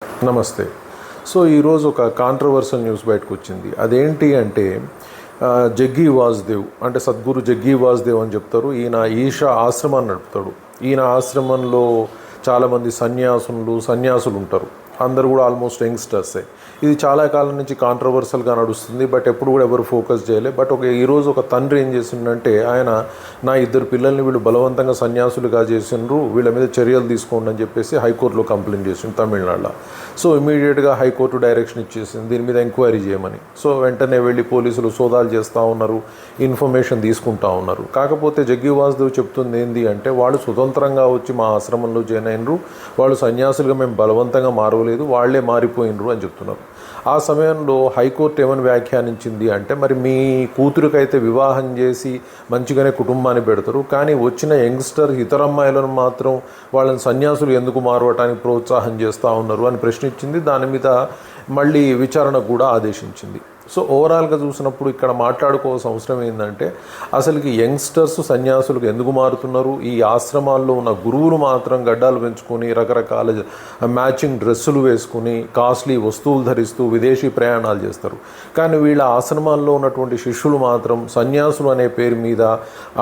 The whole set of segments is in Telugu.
నమస్తే. సో ఈరోజు ఒక కాంట్రవర్షియల్ న్యూస్ బయటకు వచ్చింది. అదేంటి అంటే జగ్గి వాసుదేవ్ అంటే సద్గురు జగ్గి వాసుదేవ్ అని చెప్తారు. ఈయన ఈషా ఆశ్రమాన్ని నడుపుతాడు. ఈయన ఆశ్రమంలో చాలామంది సన్యాసులు ఉంటారు. అందరూ కూడా ఆల్మోస్ట్ యంగ్స్టర్సే. ఇది చాలా కాలం నుంచి కాంట్రవర్షియల్గా నడుస్తుంది. బట్ ఎప్పుడు కూడా ఎవరు ఫోకస్ చేయలే. బట్ ఈరోజు ఒక తండ్రి ఏం చేసిందంటే, ఆయన నా 2 పిల్లల్ని వీళ్ళు బలవంతంగా సన్యాసులుగా చేసిండ్రు, వీళ్ళ మీద చర్యలు తీసుకోండి అని చెప్పేసి హైకోర్టులో కంప్లైంట్ చేసిండు తమిళనాడులో. సో ఇమీడియట్గా హైకోర్టు డైరెక్షన్ ఇచ్చేసింది దీని మీద ఎంక్వైరీ చేయమని. సో వెంటనే వెళ్ళి పోలీసులు సోదాలు చేస్తూ ఉన్నారు, ఇన్ఫర్మేషన్ తీసుకుంటూ ఉన్నారు. కాకపోతే జగ్గి వాసుదేవ్ చెప్తుంది ఏంటి అంటే, వాళ్ళు స్వతంత్రంగా వచ్చి మా ఆశ్రమంలో జాయిన్ అయినరు, వాళ్ళు సన్యాసులుగా మేము బలవంతంగా మారవలేదు, వాళ్లే మారిపోయినరు అని చెప్తున్నారు. ఆ సమయంలో హైకోర్టు ఏమని వ్యాఖ్యానించింది అంటే, మరి మీ కూతురికైతే వివాహం చేసి మంచిగానే కుటుంబాన్ని పెడతారు, కానీ వచ్చిన యంగ్స్టర్ ఇతర అమ్మాయిలను మాత్రం వాళ్ళని సన్యాసులు ఎందుకు మారవటానికి ప్రోత్సాహం చేస్తూ ఉన్నారు అని ప్రశ్నించింది. దాని మీద మళ్ళీ విచారణ కూడా ఆదేశించింది. సో ఓవరాల్గా చూసినప్పుడు ఇక్కడ మాట్లాడుకోవాల్సిన అవసరం ఏంటంటే, అసలుకి యంగ్స్టర్స్ సన్యాసులకు ఎందుకు మారుతున్నారు? ఈ ఆశ్రమాల్లో ఉన్న గురువులు మాత్రం గడ్డాలు పెంచుకొని రకరకాల మ్యాచింగ్ డ్రెస్సులు వేసుకుని కాస్ట్లీ వస్తువులు ధరిస్తూ విదేశీ ప్రయాణాలు చేస్తారు. కానీ వీళ్ళ ఆశ్రమాల్లో ఉన్నటువంటి శిష్యులు మాత్రం సన్యాసులు అనే పేరు మీద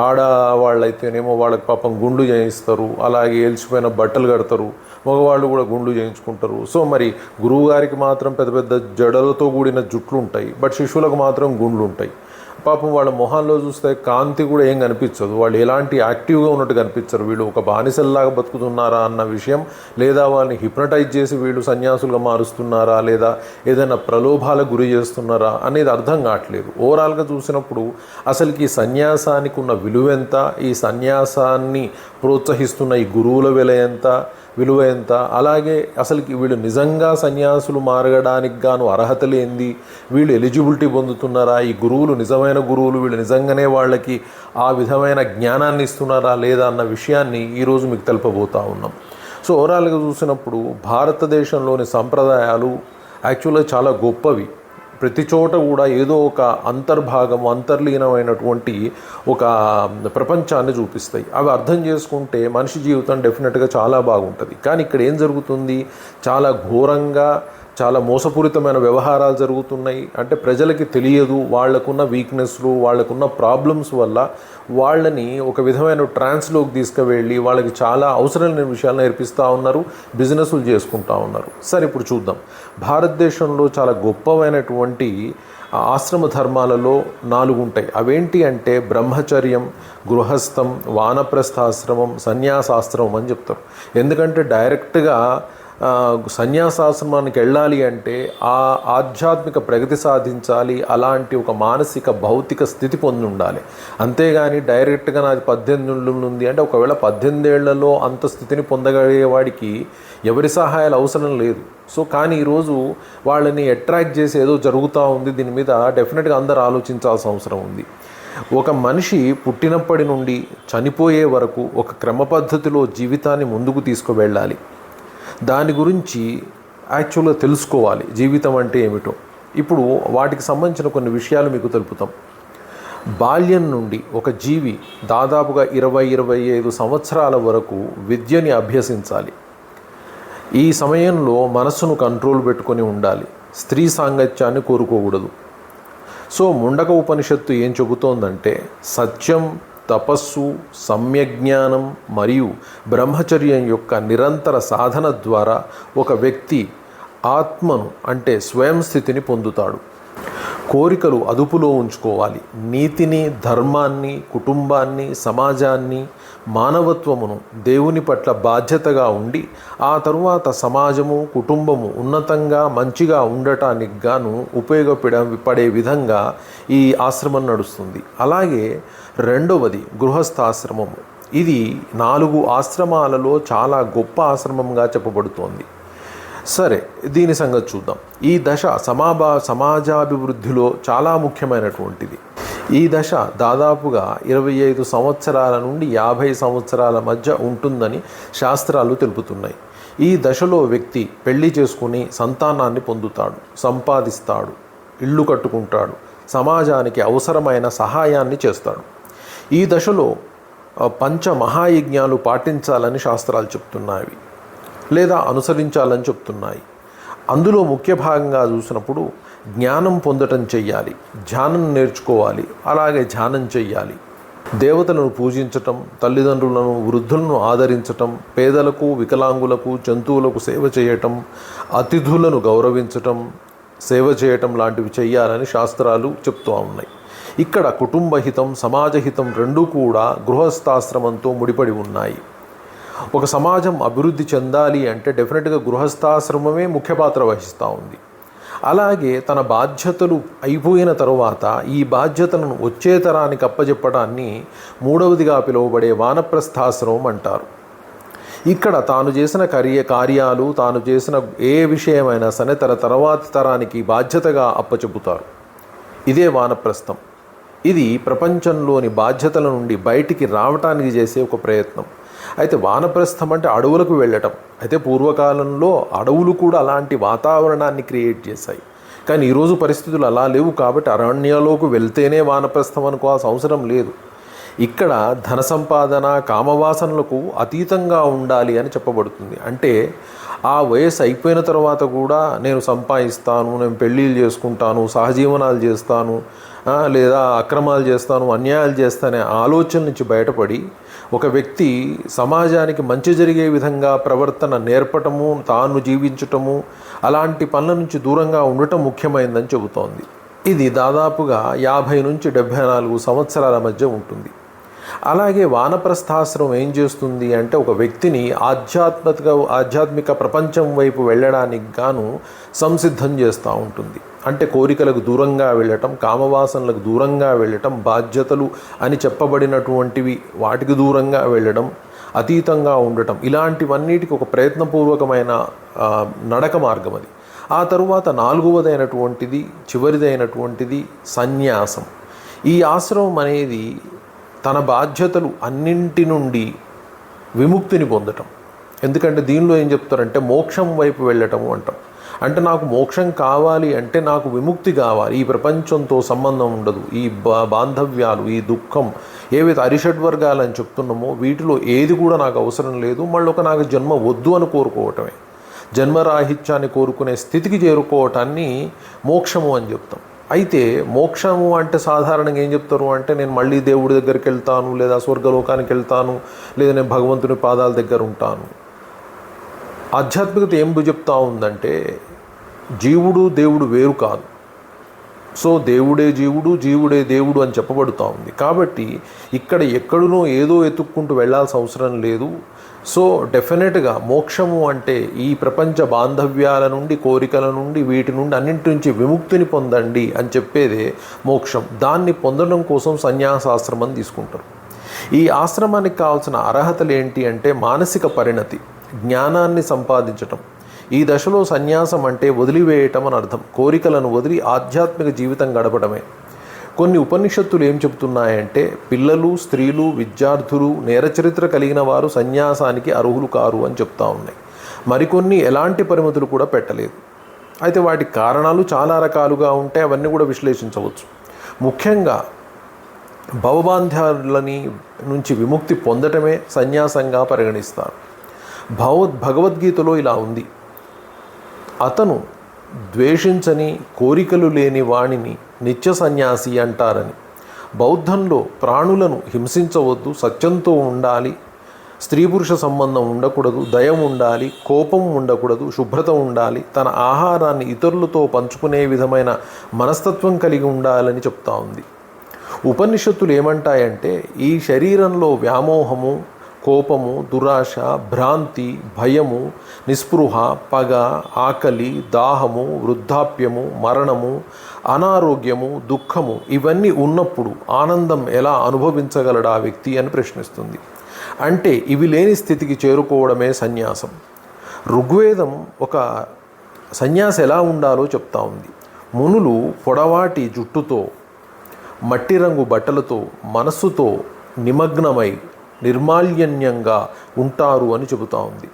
ఆడవాళ్ళైతేనేమో వాళ్ళకి పాపం గుండు చేయిస్తారు, అలాగే ఏల్చిపోయిన బట్టలు కడతారు, మగవాళ్ళు కూడా గుండు చేయించుకుంటారు. సో మరి గురువు గారికి మాత్రం పెద్ద పెద్ద జడలతో కూడిన జుట్లు ఉంటాయి, బట్ శిష్యులకు మాత్రం గుండ్లు ఉంటాయి. పాపం వాళ్ళ మొహాల్లో చూస్తే కాంతి కూడా ఏం కనిపించదు, వాళ్ళు ఎలాంటి యాక్టివ్గా ఉన్నట్టు కనిపించరు. వీళ్ళు ఒక బానిసల్లాగా బతుకుతున్నారా అన్న విషయం, లేదా వాళ్ళని హిప్నటైజ్ చేసి వీళ్ళు సన్యాసులుగా మారుస్తున్నారా, లేదా ఏదైనా ప్రలోభాలకు గురి చేస్తున్నారా అనేది అర్థం కావట్లేదు. ఓవరాల్గా చూసినప్పుడు అసలుకి ఈ సన్యాసానికి ఉన్న విలువ ఎంత, ఈ సన్యాసాన్ని ప్రోత్సహిస్తున్న ఈ గురువుల విలువ ఎంత, అలాగే అసలుకి వీళ్ళు నిజంగా సన్యాసులు మారడానికి గాను అర్హత లేనిది, వీళ్ళు ఎలిజిబిలిటీ పొందుతున్నారా, ఈ గురువులు నిజమైన గురువులు, వీళ్ళు నిజంగానే వాళ్ళకి ఆ విధమైన జ్ఞానాన్ని ఇస్తున్నారా లేదా అన్న విషయాన్ని ఈరోజు మీకు తెలుపబోతూ ఉన్నాం. సో ఓవరాల్గా చూసినప్పుడు భారతదేశంలోని సంప్రదాయాలు యాక్చువల్గా చాలా గొప్పవి. ప్రతి చోట కూడా ఏదో ఒక అంతర్లీనమైనటువంటి ఒక ప్రపంచాన్ని చూపిస్తాయి. అవి అర్థం చేసుకుంటే మనిషి జీవితం డెఫినెట్గా చాలా బాగుంటుంది. కానీ ఇక్కడ ఏం జరుగుతుంది, చాలా ఘోరంగా చాలా మోసపూరితమైన వ్యవహారాలు జరుగుతున్నాయి. అంటే ప్రజలకి తెలియదు, వాళ్ళకున్న వీక్నెస్లు, వాళ్ళకున్న ప్రాబ్లమ్స్ వల్ల వాళ్ళని ఒక విధమైన ట్రాన్స్లోకి తీసుకువెళ్ళి వాళ్ళకి చాలా అవసరమైన విషయాలు నేర్పిస్తూ ఉన్నారు, బిజినెస్లు చేసుకుంటూ ఉన్నారు. సరే ఇప్పుడు చూద్దాం. భారతదేశంలో చాలా గొప్పమైనటువంటి ఆశ్రమ ధర్మాలలో 4 ఉంటాయి. అవేంటి అంటే బ్రహ్మచర్యం, గృహస్థం, వానప్రస్థాశ్రమం, సన్యాసాశ్రమం అని చెప్తారు. ఎందుకంటే డైరెక్ట్గా సన్యాసాశ్రమానికి వెళ్ళాలి అంటే ఆ ఆధ్యాత్మిక ప్రగతి సాధించాలి, అలాంటి ఒక మానసిక భౌతిక స్థితి పొంది ఉండాలి. అంతేగాని డైరెక్ట్గా నాది 18 ఏళ్ళు ఉంది అంటే, ఒకవేళ 18 ఏళ్లలో అంత స్థితిని పొందగలిగేవాడికి ఎవరి సహాయాలు అవసరం లేదు. సో కానీ ఈరోజు వాళ్ళని అట్రాక్ట్ చేసి ఏదో జరుగుతూ ఉంది, దీని మీద డెఫినెట్గా అందరూ ఆలోచించాల్సిన అవసరం ఉంది. ఒక మనిషి పుట్టినప్పటి నుండి చనిపోయే వరకు ఒక క్రమ పద్ధతిలో జీవితాన్ని ముందుకు తీసుకువెళ్ళాలి. దాని గురించి యాక్చువల్గా తెలుసుకోవాలి, జీవితం అంటే ఏమిటో. ఇప్పుడు వాటికి సంబంధించిన కొన్ని విషయాలు మీకు తెలుపుతాం. బాల్యం నుండి ఒక జీవి దాదాపుగా 20-25 సంవత్సరాల వరకు విద్యని అభ్యసించాలి. ఈ సమయంలో మనస్సును కంట్రోల్ పెట్టుకొని ఉండాలి, స్త్రీ సాంగత్యాన్ని కోరుకోకూడదు. సో ముండక ఉపనిషత్తు ఏం చెబుతోందంటే, సత్యం, తపస్సు, సమ్యజ్ఞానం మరియు బ్రహ్మచర్యం యొక్క నిరంతర సాధన ద్వారా ఒక వ్యక్తి ఆత్మను అంటే స్వయం స్థితిని పొందుతాడు. కోరికలు అదుపులో ఉంచుకోవాలి. నీతిని, ధర్మాన్ని, కుటుంబాన్ని, సమాజాన్ని, మానవత్వమును, దేవుని పట్ల బాధ్యతగా ఉండి ఆ తరువాత సమాజము, కుటుంబము ఉన్నతంగా మంచిగా ఉండటానికి గాను ఉపయోగపడే విధంగా ఈ ఆశ్రమం నడుస్తుంది. అలాగే రెండవది గృహస్థాశ్రమము. ఇది 4 ఆశ్రమాలలో చాలా గొప్ప ఆశ్రమంగా చెప్పబడుతోంది. సరే దీని సంగతి చూద్దాం. ఈ దశ సమాజాభివృద్ధిలో చాలా ముఖ్యమైనటువంటిది. ఈ దశ దాదాపుగా 25 సంవత్సరాల నుండి 50 సంవత్సరాల మధ్య ఉంటుందని శాస్త్రాలు తెలుపుతున్నాయి. ఈ దశలో వ్యక్తి పెళ్లి చేసుకుని సంతానాన్ని పొందుతాడు, సంపాదిస్తాడు, ఇల్లు కట్టుకుంటాడు, సమాజానికి అవసరమైన సహాయాన్ని చేస్తాడు. ఈ దశలో పంచమహాయజ్ఞాలు పాటించాలని శాస్త్రాలు చెప్తున్నాయి లేదా అనుసరించాలని చెప్తున్నాయి. అందులో ముఖ్య భాగంగా చూసినప్పుడు జ్ఞానం పొందటం చెయ్యాలి, ధ్యానం నేర్చుకోవాలి, అలాగే ధ్యానం చెయ్యాలి, దేవతలను పూజించటం, తల్లిదండ్రులను వృద్ధులను ఆదరించటం, పేదలకు వికలాంగులకు జంతువులకు సేవ చేయటం, అతిథులను గౌరవించటం, సేవ చేయటం లాంటివి చెయ్యాలని శాస్త్రాలు చెప్తూ ఉన్నాయి. ఇక్కడ కుటుంబహితం సమాజహితం రెండూ కూడా గృహస్థాశ్రమంతో ముడిపడి ఉన్నాయి. ఒక సమాజం అభివృద్ధి చెందాలి అంటే డెఫినెట్గా గృహస్థాశ్రమమే ముఖ్య పాత్ర వహిస్తూ ఉంది. అలాగే తన బాధ్యతలు అయిపోయిన తరువాత ఈ బాధ్యతలను వచ్చే తరానికి అప్పచెప్పడాన్ని మూడవదిగా పిలువబడే వానప్రస్థాశ్రమం అంటారు. ఇక్కడ తాను చేసిన కార్యాలు తాను చేసిన ఏ విషయమైనా సరే తన తర్వాతి తరానికి బాధ్యతగా అప్పచెబుతారు. ఇదే వానప్రస్థం. ఇది ప్రపంచంలోని బాధ్యతల నుండి బయటికి రావటానికి చేసే ఒక ప్రయత్నం. అయితే వానప్రస్థం అంటే అడవులకు వెళ్ళటం. అయితే పూర్వకాలంలో అడవులు కూడా అలాంటి వాతావరణాన్ని క్రియేట్ చేశాయి. కానీ ఈరోజు పరిస్థితులు అలా లేవు కాబట్టి అరణ్యాలోకి వెళ్తేనే వానప్రస్థం అనుకోవాల్సిన అవసరం లేదు. ఇక్కడ ధన సంపాదన కామవాసనలకు అతీతంగా ఉండాలి అని చెప్పబడుతుంది. అంటే ఆ వయసు అయిపోయిన తర్వాత కూడా నేను సంపాదిస్తాను, నేను పెళ్ళిళ్ళు చేసుకుంటాను, సహజీవనాలు చేస్తాను, లేదా అక్రమాలు చేస్తాను, అన్యాయాలు చేస్తానే ఆలోచన నుంచి బయటపడి ఒక వ్యక్తి సమాజానికి మంచి జరిగే విధంగా ప్రవర్తన నేర్పటము, తాను జీవించటము, అలాంటి పనుల నుంచి దూరంగా ఉండటం ముఖ్యమైనదని చెబుతోంది. ఇది దాదాపుగా 50 నుంచి 74 సంవత్సరాల మధ్య ఉంటుంది. అలాగే వానప్రస్థాశ్రమం ఏం చేస్తుంది అంటే ఒక వ్యక్తిని ఆధ్యాత్మిక ప్రపంచం వైపు వెళ్ళడానికి గాను సంసిద్ధం చేస్తూ ఉంటుంది. అంటే కోరికలకు దూరంగా వెళ్ళటం, కామవాసనలకు దూరంగా వెళ్ళటం, బాధ్యతలు అని చెప్పబడినటువంటివి వాటికి దూరంగా వెళ్ళడం, అతీతంగా ఉండటం, ఇలాంటివన్నిటికి ఒక ప్రయత్నపూర్వకమైన నడక మార్గం అది. ఆ తరువాత 4వదైనటువంటిది చివరిదైనటువంటిది సన్యాసం. ఈ ఆశ్రమం అనేది తన బాధ్యతలు అన్నింటి నుండి విముక్తిని పొందటం. ఎందుకంటే దీనిలో ఏం చెప్తారంటే మోక్షం వైపు వెళ్ళటము అంటాం. అంటే నాకు మోక్షం కావాలి అంటే నాకు విముక్తి కావాలి, ఈ ప్రపంచంతో సంబంధం ఉండదు, ఈ బాంధవ్యాలు, ఈ దుఃఖం, ఏవైతే అరిషడ్వర్గాలు అని చెప్తున్నామో వీటిలో ఏది కూడా నాకు అవసరం లేదు, మళ్ళీ నాకు జన్మ వద్దు అని కోరుకోవటమే, జన్మరాహిత్యాన్ని కోరుకునే స్థితికి చేరుకోవటాన్ని మోక్షము అని చెప్తాం. అయితే మోక్షము అంటే సాధారణంగా ఏం చెప్తారు అంటే నేను మళ్ళీ దేవుడి దగ్గరికి వెళ్తాను, లేదా స్వర్గలోకానికి వెళ్తాను, లేదా నేను భగవంతుని పాదాల దగ్గర ఉంటాను. ఆధ్యాత్మికత ఏం చెప్తా ఉందంటే జీవుడు దేవుడు వేరు కాదు. సో దేవుడే జీవుడు, జీవుడే దేవుడు అని చెప్పబడుతూ ఉంది. కాబట్టి ఇక్కడ ఎక్కడునో ఏదో ఎత్తుక్కుంటూ వెళ్ళాల్సిన అవసరం లేదు. సో డెఫినెట్గా మోక్షము అంటే ఈ ప్రపంచ బాంధవ్యాల నుండి, కోరికల నుండి, వీటి నుండి అన్నింటి నుంచి విముక్తిని పొందండి అని చెప్పేదే మోక్షం. దాన్ని పొందడం కోసం సన్యాసాశ్రమం తీసుకుంటారు. ఈ ఆశ్రమానికి కావాల్సిన అర్హతలు ఏంటి అంటే మానసిక పరిణతి, జ్ఞానాన్ని సంపాదించటం. ఈ దశలో సన్యాసం అంటే వదిలివేయటం అని అర్థం. కోరికలను వదిలి ఆధ్యాత్మిక జీవితం గడపడమే. కొన్ని ఉపనిషత్తులు ఏం చెబుతున్నాయంటే పిల్లలు, స్త్రీలు, విద్యార్థులు, నేరచరిత్ర కలిగిన వారు సన్యాసానికి అర్హులు కారు అని చెప్తా ఉన్నాయి. మరికొన్ని ఎలాంటి పరిమితులు కూడా పెట్టలేదు. అయితే వాటి కారణాలు చాలా రకాలుగా ఉంటాయి, అవన్నీ కూడా విశ్లేషించవచ్చు. ముఖ్యంగా భవబాంధ్యాలని నుంచి విముక్తి పొందటమే సన్యాసంగా పరిగణిస్తారు. భగవద్గీతలో ఇలా ఉంది, అతను ద్వేషించని కోరికలు లేని వాణిని నిత్య సన్యాసి అంటారని. బౌద్ధంలో ప్రాణులను హింసించవద్దు, సత్యంతో ఉండాలి, స్త్రీ పురుష సంబంధం ఉండకూడదు, దయం ఉండాలి, కోపం ఉండకూడదు, శుభ్రత ఉండాలి, తన ఆహారాన్ని ఇతరులతో పంచుకునే విధమైన మనస్తత్వం కలిగి ఉండాలని చెప్తా ఉంది. ఉపనిషత్తులు ఏమంటాయంటే ఈ శరీరంలో వ్యామోహము, కోపము, దురాశ, భ్రాంతి, భయము, నిస్పృహ, పగ, ఆకలి, దాహము, వృద్ధాప్యము, మరణము, అనారోగ్యము, దుఃఖము ఇవన్నీ ఉన్నప్పుడు ఆనందం ఎలా అనుభవించగలడా వ్యక్తి అని ప్రశ్నిస్తుంది. అంటే ఇవి లేని స్థితికి చేరుకోవడమే సన్యాసం. ఋగ్వేదం ఒక సన్యాసి ఎలా ఉండాలో చెప్తా ఉంది. మునులు పొడవాటి జుట్టుతో, మట్టి రంగు బట్టలతో, మనస్సుతో నిమగ్నమై నిర్మాల్యన్యంగా ఉంటారు అని చెబుతూ ఉంది.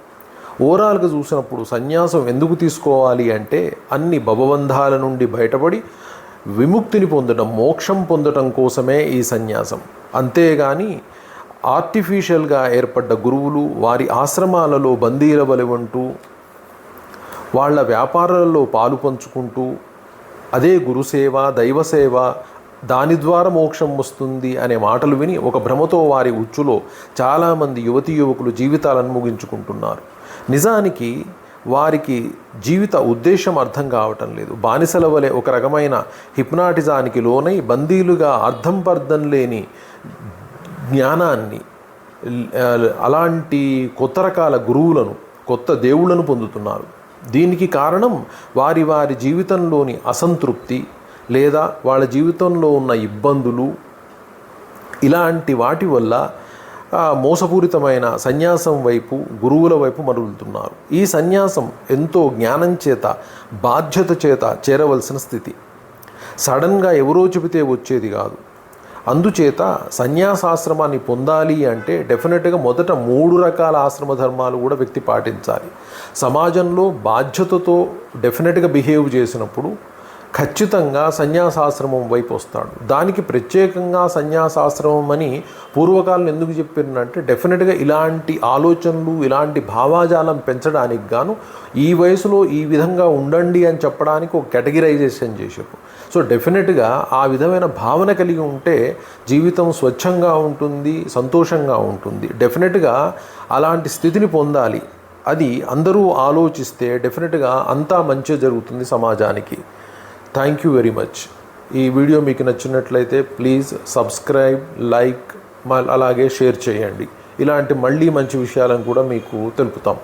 ఓవరాల్గా చూసినప్పుడు సన్యాసం ఎందుకు తీసుకోవాలి అంటే అన్ని భవబంధాల నుండి బయటపడి విముక్తిని పొందడం, మోక్షం పొందడం కోసమే ఈ సన్యాసం. అంతేగాని ఆర్టిఫిషియల్గా ఏర్పడ్డ గురువులు వారి ఆశ్రమాలలో బందీల వలె ఉంటూ వాళ్ళ వ్యాపారాల్లో పాలు పంచుకుంటూ అదే గురుసేవ దైవసేవ దాని ద్వారా మోక్షం వస్తుంది అనే మాటలు విని ఒక భ్రమతో వారి ఉచ్చులో చాలామంది యువతీ యువకులు జీవితాలను ముగించుకుంటున్నారు. నిజానికి వారికి జీవిత ఉద్దేశం అర్థం కావటం లేదు. బానిసల వలె ఒక రకమైన హిప్నాటిజానికి లోనై బందీలుగా అర్థం పర్థం లేని జ్ఞానాన్ని, అలాంటి కొత్త రకాల గురువులను, కొత్త దేవుళ్లను పొందుతున్నారు. దీనికి కారణం వారి వారి జీవితంలోని అసంతృప్తి లేదా వాళ్ళ జీవితంలో ఉన్న ఇబ్బందులు, ఇలాంటి వాటి వల్ల మోసపూరితమైన సన్యాసం వైపు, గురువుల వైపు మరలుతున్నారు. ఈ సన్యాసం ఎంతో జ్ఞానం చేత, బాధ్యత చేత చేరవలసిన స్థితి. సడన్గా ఎవరో చెబితే వచ్చేది కాదు. అందుచేత సన్యాసాశ్రమాన్ని పొందాలి అంటే డెఫినెట్గా మొదట 3 రకాల ఆశ్రమ ధర్మాలు కూడా వ్యక్తి పాటించాలి. సమాజంలో బాధ్యతతో డెఫినెట్గా బిహేవ్ చేసినప్పుడు ఖచ్చితంగా సన్యాసాశ్రమం వైపు వస్తాడు. దానికి ప్రత్యేకంగా సన్యాసాశ్రమం అని పూర్వకాలం ఎందుకు చెప్పారంటే డెఫినెట్గా ఇలాంటి ఆలోచనలు, ఇలాంటి భావాజాలం పెంచడానికి గాను ఈ వయసులో ఈ విధంగా ఉండండి అని చెప్పడానికి ఒక కేటగిరైజేషన్ చేశారు. సో డెఫినెట్గా ఆ విధమైన భావన కలిగి ఉంటే జీవితం స్వచ్ఛంగా ఉంటుంది, సంతోషంగా ఉంటుంది. డెఫినెట్గా అలాంటి స్థితిని పొందాలి. అది అందరూ ఆలోచిస్తే డెఫినెట్గా అంతా మంచి జరుగుతుంది సమాజానికి. Thank you very much. ఈ వీడియో మీకు నచ్చినట్లయితే ప్లీజ్ సబ్స్క్రైబ్, లైక్, అలాగే షేర్ చేయండి. ఇలాంటి మళ్ళీ మంచి విషయాలను కూడా మీకు తెలుపుతాం.